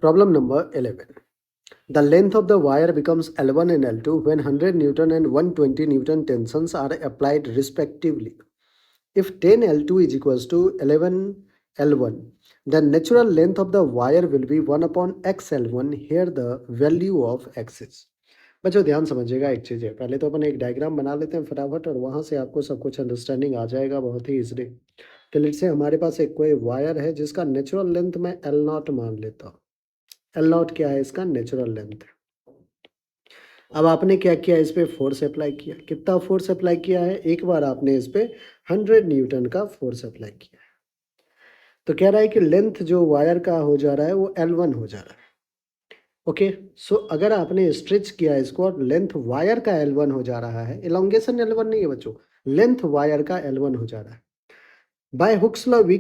Problem number 11. The length of the wire becomes L1 and L2 when 100 Newton and 120 Newton tensions are applied respectively. If 10 L2 is equals to 11 L1, the natural length of the wire will be 1 upon x L1. Here the value of x is. बच्चों ध्यान समझिएगा, एक चीज़ है, पहले तो अपन एक diagram बना लेते हैं फटाफट और वहाँ से आपको सब कुछ अंडरस्टैंडिंग आ जाएगा बहुत ही इजली। तो लेट्स से हमारे पास एक कोई वायर है जिसका नेचुरल लेंथ मैं एल नॉट मान लेता हूँ। एल नॉट क्या है? इसका नेचुरल लेंथ है। अब आपने क्या किया? इस पे फोर्स अप्लाई किया। कितना फोर्स अप्लाई किया है? एक बार आपने इस पे 100 न्यूटन का फोर्स अप्लाई किया है। तो कह रहा है कि लेंथ जो वायर का हो जा रहा है वो L1 हो जा रहा है। ओके, सो अगर आपने स्ट्रेच किया इसको और लेंथ वायर का L1 हो जा रहा है, इलोंगेशन L1 नहीं है बच्चों, लेंथ वायर का L1 हो जा रहा है। By Hooke's law we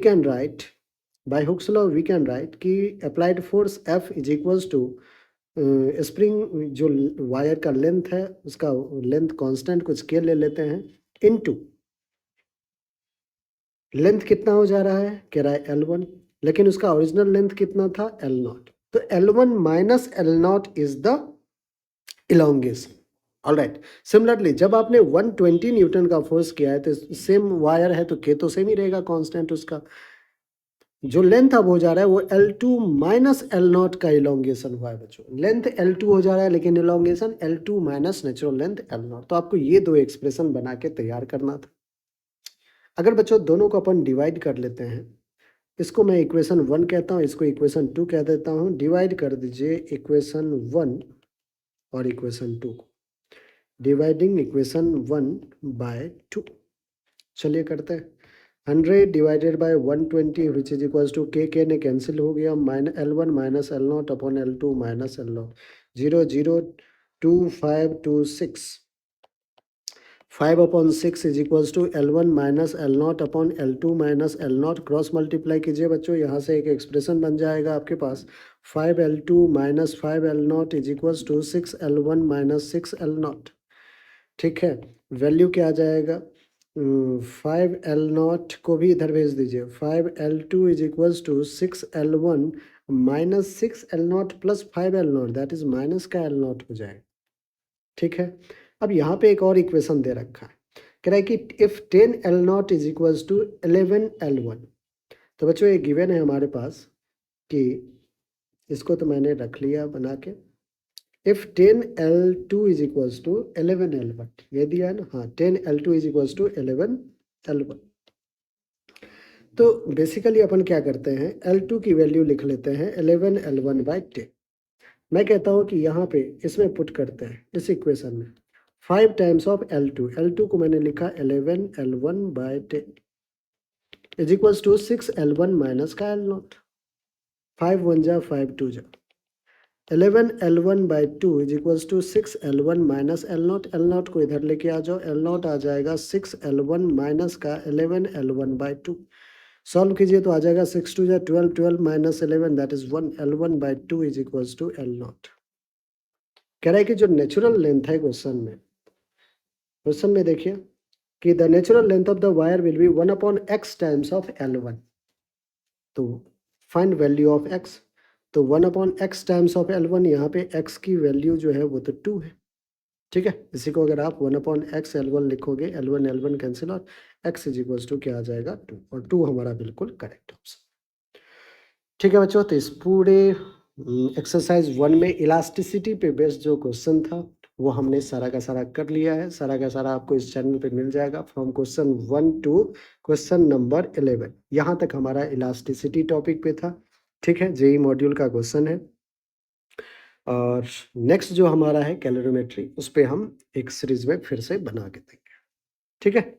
can write कि applied force F is equals to spring जो वायर का लेंथ है उसका लेंथ कांस्टेंट को स्केल ले लेते हैं इनटू लेंथ कितना हो जा रहा है? कह रहा है L1, लेकिन उसका ओरिजिनल लेंथ कितना था? L0। तो L1 minus L0 is the elongation. Alright, similarly जब आपने 120 न्यूटन का फोर्स किया है तो सेम वायर है तो के तो सेम ही रहेगा कांस्टेंट उसका। जो लेंथ अब हो जा रहा है वो L2 माइनस L0 का इलोंगेशन हुआ है बच्चों। लेंथ L2 हो जा रहा है लेकिन elongation L2 minus natural length L0। तो आपको ये दो एक्सप्रेशन बना के तैयार करना था। अगर बच्चों दोनों को अपन डिवाइड कर लेते हैं, इसको मैं इक्वेशन 1 कहता हूँ, इसको इक्वेशन 2 कह देता हूँ। डिवाइड कर दीजिए इक्वेशन 1 और इक्वेशन 2 को। डिवाइडिंग इक्वेशन 1 बाय 2, चलिए करते हैं। 100 divided by 120 which is equals to के ने कैंसिल हो गया, L1 minus L0 upon L2 minus L0। 0 0 2 5 2 6 5 upon 6 is equals to L1 minus L0 upon L2 minus L0। Cross multiply कीजिए बच्चों, यहाँ से एक एक्सप्रेशन बन जाएगा आपके पास 5L2 minus 5L0 is equals to 6L1 minus 6L0। ठीक है, वैल्यू क्या आ जाएगा? 5L0 को भी इधर भेज दीजिए। 5L2 is equals to 6L1 minus 6L0 plus 5L0 that is minus का L0 हो जाएगा। ठीक है, अब यहाँ पे एक और इक्वेशन दे रखा है, कह रहा है कि if 10L0 is equals to 11L1। तो बच्चों ये गिवन है हमारे पास कि इसको तो मैंने रख लिया बना के। If 10L2 is equals to 11L1, ये दिया है ना? हाँ, 10L2 is equals to 11L1। तो बेसिकली अपन क्या करते हैं, L2 की वैल्यू लिख लेते हैं 11L1 बाय 10। मैं कहता हूँ कि यहाँ पे इसमें पुट करते हैं इस इक्वेशन में 5 टाइम्स ऑफ L2 को मैंने लिखा 11L1 by 10 is equals to 6L1 minus का L0। 5 1 जा 5 2 जा 11L1 by 2 is equals to 6L1 minus L0। L0 को इधर लेके आ जाओ, L0 आ जाएगा 6L1 माइनस का 11L1 बाय 2। सॉल्व कीजिए तो आ जाएगा 6 2 जा 12, 12 minus 11 that is 1। L1 by 2 is equals to L0। कह रहा है कि जो नेचुरल लेंथ है क्वेश्चन में देखिए कि the natural length of the wire will be 1 upon x times of L1। तो फाइंड वैल्यू ऑफ x। तो 1 upon x times of L1, यहाँ पे x की वैल्यू जो है वो तो 2 है। ठीक है, इसी को अगर आप 1 अपॉन x L1 लिखोगे, L1 कैंसिल और x इज इक्वल्स टू क्या आ जाएगा? 2, और 2 हमारा बिल्कुल करेक्ट ऑप्शन। ठीक है बच्चों, तो इस पूरे एक्सरसाइज 1 में इलास्टिसिटी पे बेस्ड जो क्वेश्चन था वो हमने सारा का सारा कर लिया है। सारा का सारा आपको इस चैनल पे मिल जाएगा from question 1 to question number 11। यहाँ तक हमारा इलास्टिसिटी टॉपिक पे था। ठीक है, जेई मॉड्यूल का क्वेश्चन है। और नेक्स्ट जो हमारा है कैलोरीमेट्री, उस पर हम एक सीरीज में फिर से बना के देंगे। ठीक है।